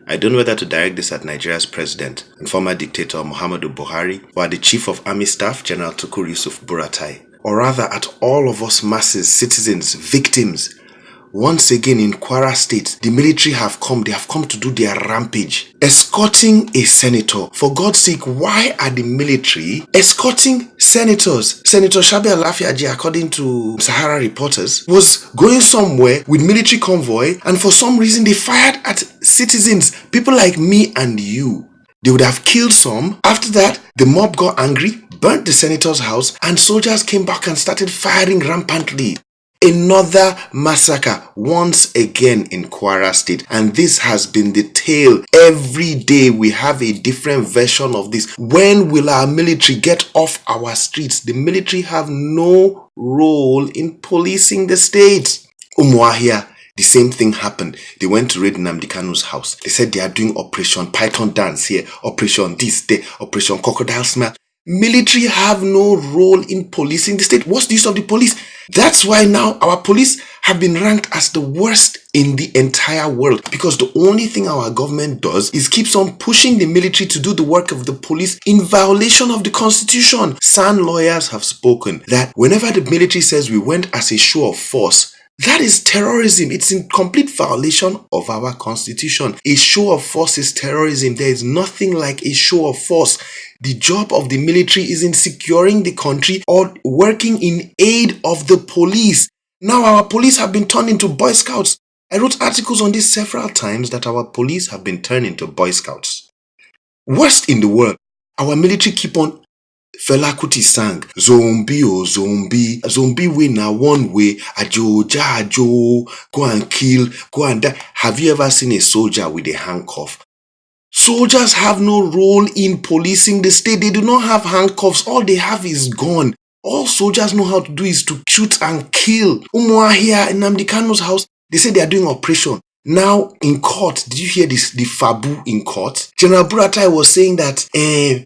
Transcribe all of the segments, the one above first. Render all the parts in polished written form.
I don't know whether to direct this at Nigeria's president and former dictator Muhammadu Buhari, or at the Chief of Army Staff, General Tukur Yusuf Buratai, or rather at all of us masses, citizens, victims. Once again in Kwara State, the military have come. They have come to do their rampage, escorting a senator. For God's sake, why are the military escorting senators? Senator Shabi Alafiaji, according to Sahara reporters, was going somewhere with military convoy, and for some reason they fired at citizens, people like me and you. They would have killed some. After that, the mob got angry, burnt the senator's house, and soldiers came back and started firing rampantly. Another massacre once again in Kwara State, and this has been the tale. Every day we have a different version of this. When will our military get off our streets? The military have no role in policing the state. Umuahia, the same thing happened. They went to raid Nnamdi Kanu's house. They said they are doing Operation Python Dance here, Operation this day, Operation Crocodile Smile. Military have no role in policing the state. What's the use of the police? That's why now our police have been ranked as the worst in the entire world, because the only thing our government does is keeps on pushing the military to do the work of the police in violation of the constitution. SAN lawyers have spoken that whenever the military says we went as a show of force, that is terrorism. It's in complete violation of our constitution. A show of force is terrorism. There is nothing like a show of force. The job of the military is in securing the country or working in aid of the police. Now our police have been turned into Boy Scouts. I wrote articles on this several times that our police have been turned into Boy Scouts. Worst in the world, our military keep on. Fela Kuti sang, zombie oh zombie, zombie way na one way, ajo, go and kill, go and die. Have you ever seen a soldier with a handcuff? Soldiers have no role in policing the state. They do not have handcuffs. All they have is gun. All soldiers know how to do is to shoot and kill. Umuahia in Nnamdi Kanu's house, they say they are doing operation. Now in court, did you hear this? The Fabu in court? General Buratai was saying that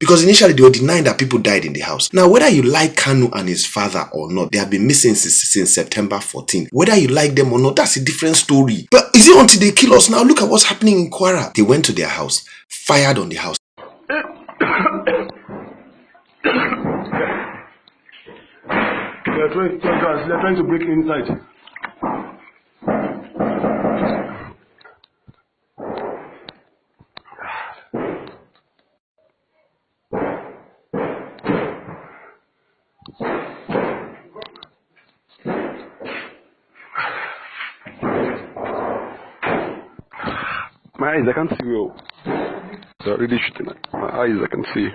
because initially they were denying that people died in the house. Now whether you like Kanu and his father or not, they have been missing since September 14. Whether you like them or not, that's a different story. But is it until they kill us? Now look at what's happening in Kwara. They went to their house, fired on the house. They're trying to break inside. My eyes, I can't see well. They're really shooting at my eyes, I can see.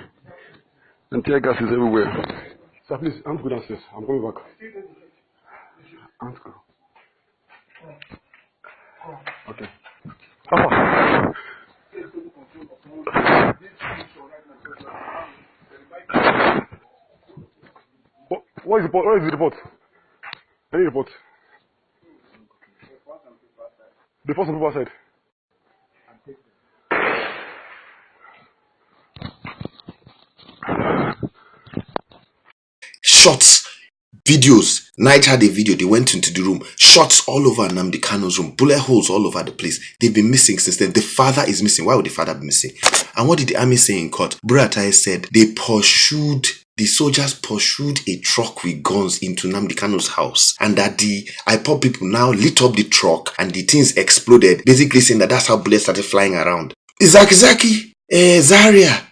And tear gas is everywhere. Sir, please, I'm good downstairs. I'm coming back. I'm good. Okay. Papa. What is the report? What is the report? Any report? The first people outside. Shots, videos. Night had a video. They went into the room. Shots all over Nnamdi Kanu's room. Bullet holes all over the place. They've been missing since then. The father is missing. Why would the father be missing? And what did the army say in court? Buratai said the soldiers pursued a truck with guns into Nnamdi Kanu's house, and that the IPOB people now lit up the truck and the things exploded, basically saying that that's how bullets started flying around. Zaria,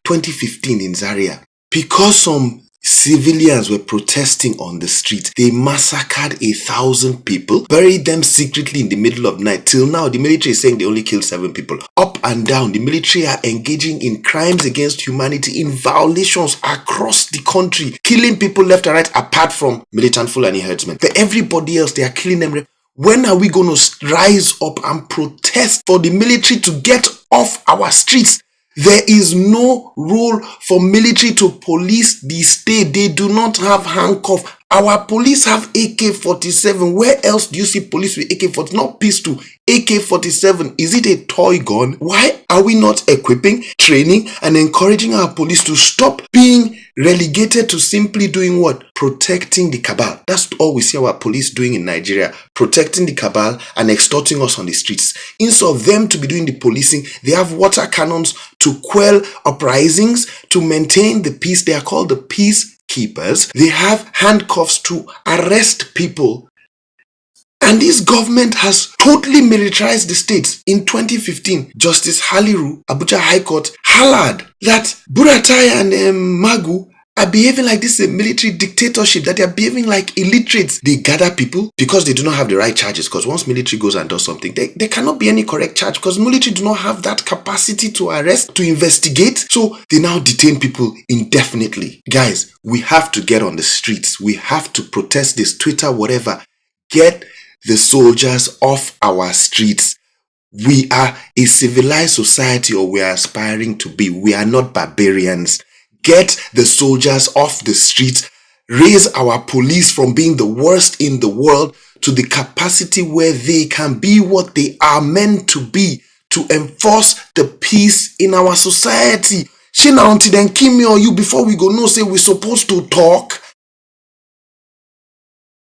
2015 in Zaria. Because some civilians were protesting on the street, they massacred 1,000 people, buried them secretly in the middle of the night. Till now, the military is saying they only killed 7 people. Up and down, the military are engaging in crimes against humanity, in violations across the country, killing people left and right, apart from militant Fulani herdsmen. But everybody else, they are killing them. When are we going to rise up and protest for the military to get off our streets? There is no role for military to police the state. They do not have handcuffs. Our police have AK-47. Where else do you see police with AK-47? Not pistol, AK-47. Is it a toy gun? Why are we not equipping, training, and encouraging our police to stop being relegated to simply doing what? protecting the cabal. That's all we see our police doing in Nigeria, protecting the cabal and extorting us on the streets. Instead of them to be doing the policing, they have water cannons to quell uprisings, to maintain the peace. They are called the peacekeepers. They have handcuffs to arrest people. And this government has totally militarized the states. In 2015, Justice Haliru, Abuja High Court, hollered that Buratai and Magu are behaving like this is a military dictatorship, that they are behaving like illiterates. They gather people because they do not have the right charges, because once military goes and does something, there cannot be any correct charge because military do not have that capacity to arrest, to investigate. So they now detain people indefinitely. Guys, we have to get on the streets. We have to protest this, Twitter, whatever. Get the soldiers off our streets. We are a civilized society, or we are aspiring to be. We are not barbarians. Get the soldiers off the streets. Raise our police from being the worst in the world to the capacity where they can be what they are meant to be, to enforce the peace in our society. Shey na until then kill me or you before we go know say we supposed to talk.